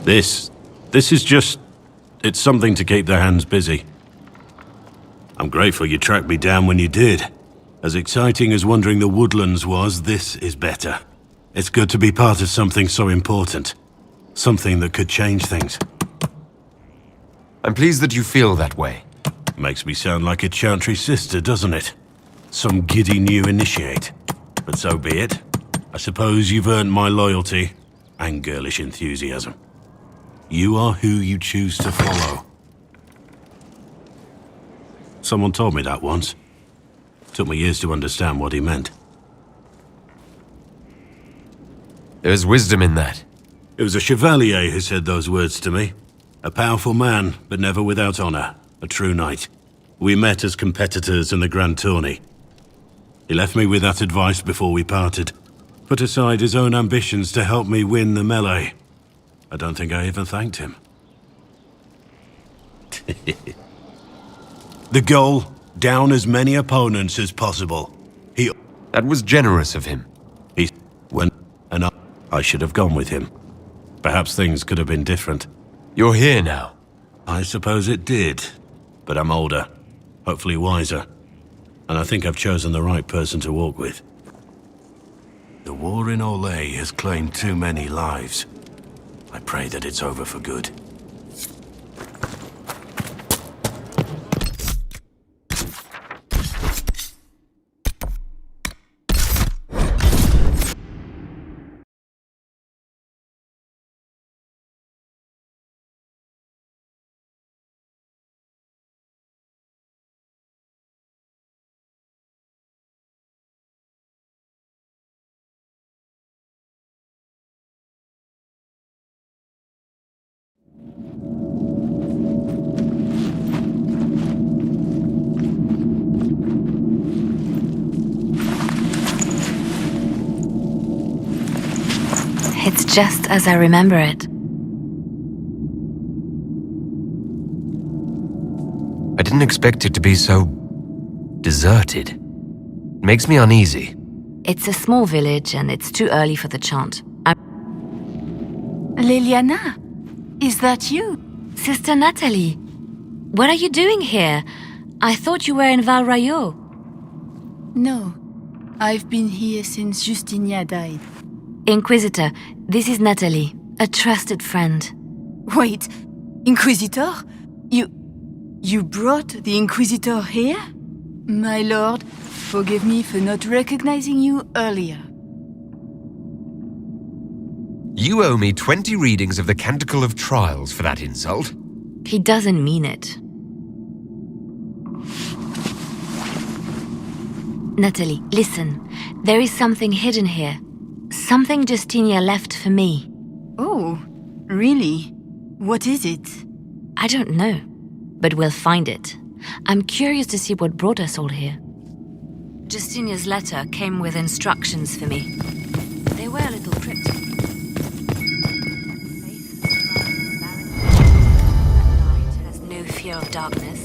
This is just... it's something to keep their hands busy. I'm grateful you tracked me down when you did. As exciting as wandering the woodlands was, this is better. It's good to be part of something so important. Something that could change things. I'm pleased that you feel that way. Makes me sound like a chantry sister, doesn't it? Some giddy new initiate. But so be it. I suppose you've earned my loyalty and girlish enthusiasm. You are who you choose to follow. Someone told me that once. Took me years to understand what he meant. There's wisdom in that. It was a chevalier who said those words to me. A powerful man, but never without honor. A true knight. We met as competitors in the Grand Tourney. He left me with that advice before we parted. Put aside his own ambitions to help me win the melee. I don't think I even thanked him. The goal, down as many opponents as possible. That was generous of him. He went, and I should have gone with him. Perhaps things could have been different. You're here now. I suppose it did. But I'm older, hopefully wiser. And I think I've chosen the right person to walk with. The war in Olay has claimed too many lives. I pray that it's over for good. It's just as I remember it. I didn't expect it to be so... deserted. It makes me uneasy. It's a small village and it's too early for the chant. Liliana, is that you? Sister Natalie, what are you doing here? I thought you were in Val Rayo. No, I've been here since Justinia died. Inquisitor, this is Natalie, a trusted friend. Wait, Inquisitor? You brought the Inquisitor here? My lord, forgive me for not recognizing you earlier. You owe me 20 readings of the Canticle of Trials for that insult. He doesn't mean it. Natalie, listen. There is something hidden here. Something Justinia left for me. Oh, really? What is it? I don't know, but we'll find it. I'm curious to see what brought us all here. Justinia's letter came with instructions for me. They were a little cryptic. Night has no fear of darkness.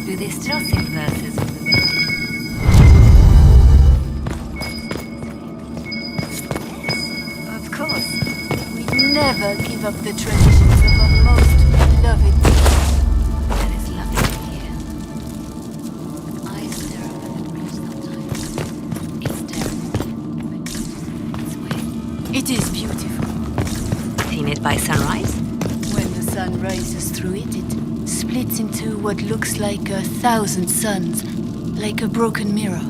Do they still sing verses from the Benedict? Of course. We never give up the traditions of our most beloved. That is lovely to hear. I stare up at the bridge sometimes. It's terrible, but it's way. It is beautiful. Seen it by sunrise? When the sun rises through it, it splits into what looks like 1,000 suns, like a broken mirror.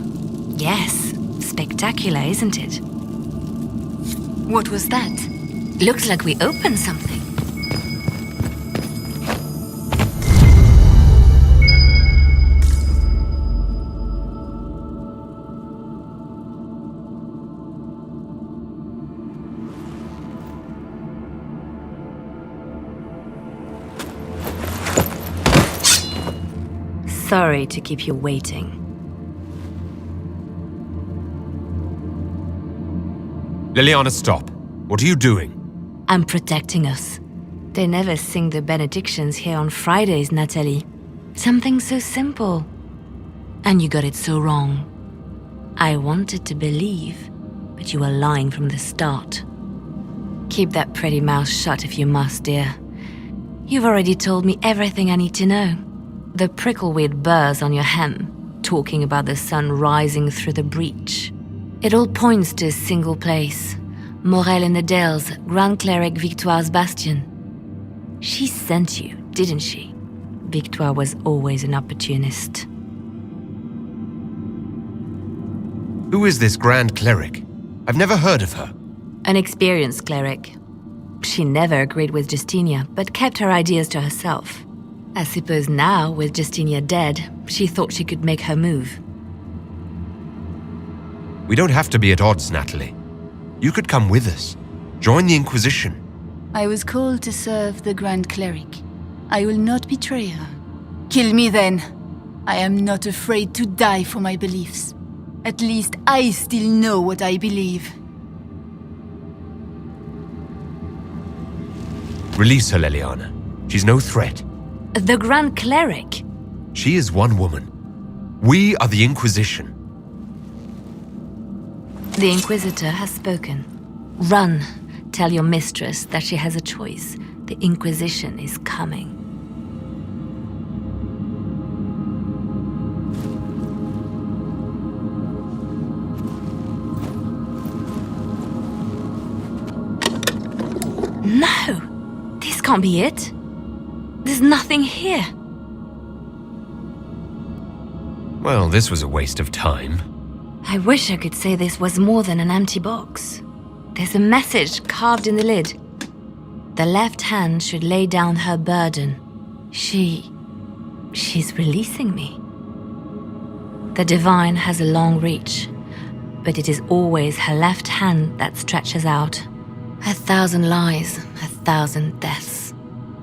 Yes. Spectacular, isn't it? What was that? Looks like we opened something. Sorry to keep you waiting. Liliana, stop. What are you doing? I'm protecting us. They never sing the benedictions here on Fridays, Natalie. Something so simple. And you got it so wrong. I wanted to believe, but you were lying from the start. Keep that pretty mouth shut if you must, dear. You've already told me everything I need to know. The prickleweed burrs on your hem, talking about the sun rising through the breach. It all points to a single place. Morel in the Dales, Grand Cleric Victoire's bastion. She sent you, didn't she? Victoire was always an opportunist. Who is this Grand Cleric? I've never heard of her. An experienced cleric. She never agreed with Justinia, but kept her ideas to herself. I suppose now, with Justinia dead, she thought she could make her move. We don't have to be at odds, Natalie. You could come with us. Join the Inquisition. I was called to serve the Grand Cleric. I will not betray her. Kill me then. I am not afraid to die for my beliefs. At least I still know what I believe. Release her, Leliana. She's no threat. The Grand Cleric? She is one woman. We are the Inquisition. The Inquisitor has spoken. Run. Tell your mistress that she has a choice. The Inquisition is coming. No! This can't be it. There's nothing here. Well, this was a waste of time. I wish I could say this was more than an empty box. There's a message carved in the lid. The left hand should lay down her burden. She's releasing me. The divine has a long reach, but it is always her left hand that stretches out. 1,000 lies, 1,000 deaths.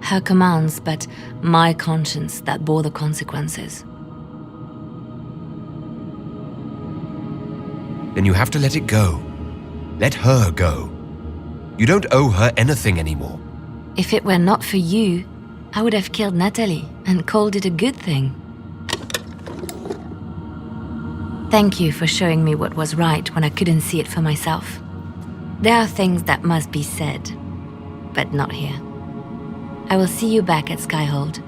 Her commands, but my conscience that bore the consequences. Then you have to let it go. Let her go. You don't owe her anything anymore. If it were not for you, I would have killed Natalie and called it a good thing. Thank you for showing me what was right when I couldn't see it for myself. There are things that must be said, but not here. I will see you back at Skyhold.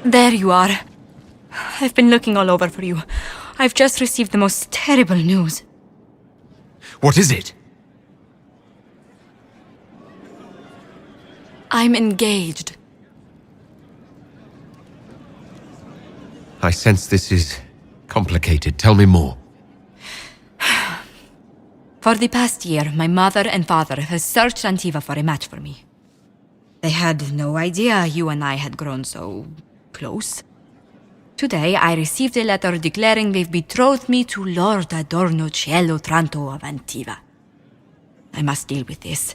There you are. I've been looking all over for you. I've just received the most terrible news. What is it? I'm engaged. I sense this is complicated. Tell me more. For the past year, my mother and father have searched Antiva for a match for me. They had no idea you and I had grown so close. Today, I received a letter declaring they've betrothed me to Lord Adorno Cielo Tranto of Antiva. I must deal with this.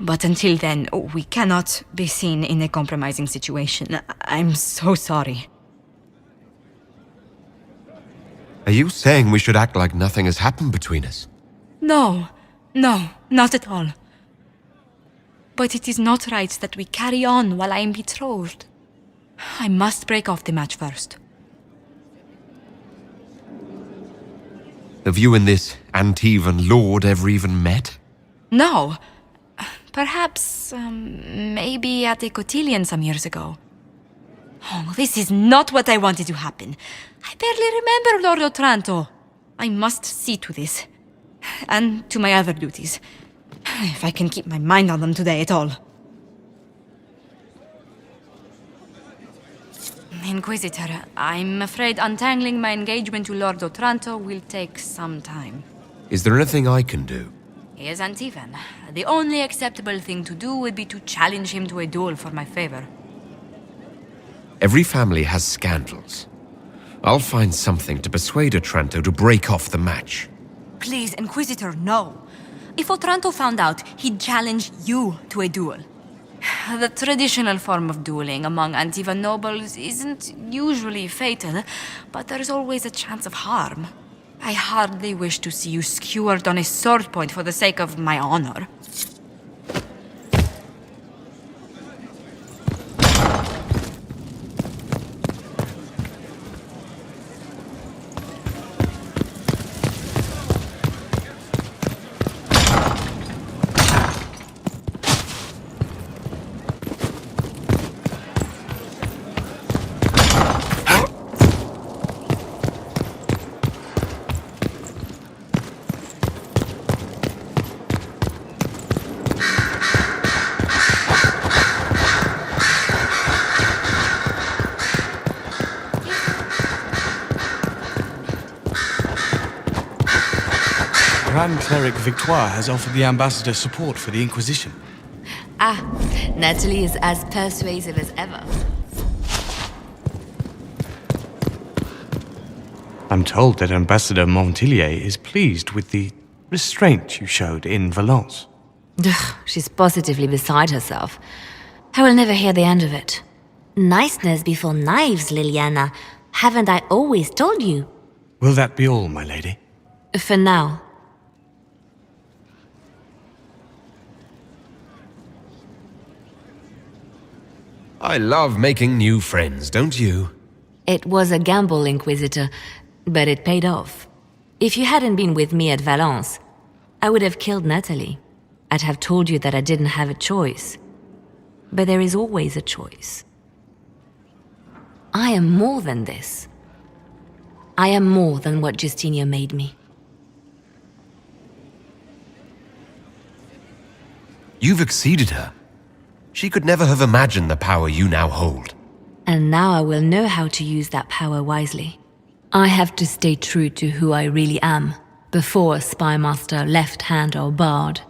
But until then, we cannot be seen in a compromising situation. I'm so sorry. Are you saying we should act like nothing has happened between us? No, not at all. But it is not right that we carry on while I am betrothed. I must break off the match first. Have you and this Antivan lord ever even met? No. Perhaps, maybe at a cotillion some years ago. Oh, this is not what I wanted to happen. I barely remember Lord Otranto. I must see to this. And to my other duties. If I can keep my mind on them today at all. Inquisitor, I'm afraid untangling my engagement to Lord Otranto will take some time. Is there anything I can do? He is Antivan. The only acceptable thing to do would be to challenge him to a duel for my favor. Every family has scandals. I'll find something to persuade Otranto to break off the match. Please, Inquisitor, no. If Otranto found out, he'd challenge you to a duel. The traditional form of dueling among Antivan nobles isn't usually fatal, but there's always a chance of harm. I hardly wish to see you skewered on a sword point for the sake of my honor. Grand Cleric Victoire has offered the ambassador support for the Inquisition. Ah, Natalie is as persuasive as ever. I'm told that Ambassador Montilier is pleased with the restraint you showed in Valence. She's positively beside herself. I will never hear the end of it. Niceness before knives, Liliana. Haven't I always told you? Will that be all, my lady? For now. I love making new friends, don't you? It was a gamble, Inquisitor, but it paid off. If you hadn't been with me at Valence, I would have killed Natalie. I'd have told you that I didn't have a choice. But there is always a choice. I am more than this. I am more than what Justinia made me. You've exceeded her. She could never have imagined the power you now hold. And now I will know how to use that power wisely. I have to stay true to who I really am, before a spymaster, left hand or bard.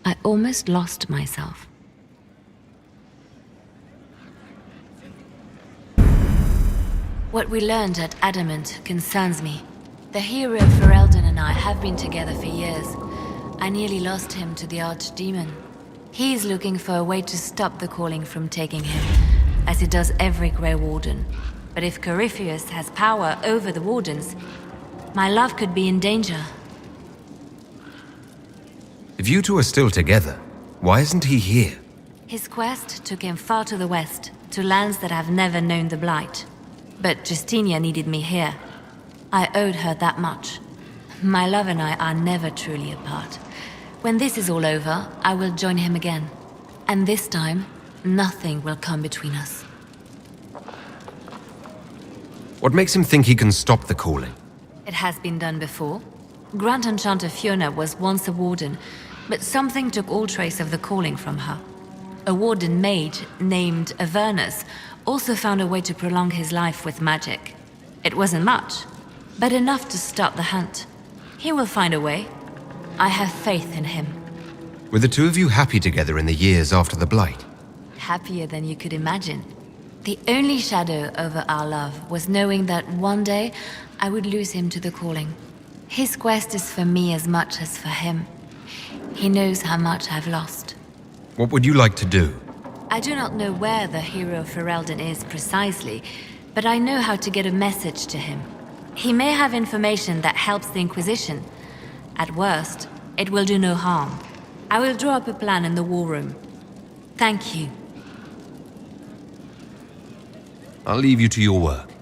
I almost lost myself. What we learned at Adamant concerns me. The hero Ferelden and I have been together for years. I nearly lost him to the Archdemon. He's looking for a way to stop the calling from taking him, as it does every Grey Warden. But if Corypheus has power over the Wardens, my love could be in danger. If you two are still together, why isn't he here? His quest took him far to the west, to lands that have never known the Blight. But Justinia needed me here. I owed her that much. My love and I are never truly apart. When this is all over, I will join him again. And this time, nothing will come between us. What makes him think he can stop the calling? It has been done before. Grand Enchanter Fiona was once a warden, but something took all trace of the calling from her. A warden maid named Avernus also found a way to prolong his life with magic. It wasn't much, but enough to start the hunt. He will find a way. I have faith in him. Were the two of you happy together in the years after the Blight? Happier than you could imagine. The only shadow over our love was knowing that one day I would lose him to the calling. His quest is for me as much as for him. He knows how much I've lost. What would you like to do? I do not know where the hero Ferelden is precisely, but I know how to get a message to him. He may have information that helps the Inquisition. At worst, it will do no harm. I will draw up a plan in the war room. Thank you. I'll leave you to your work.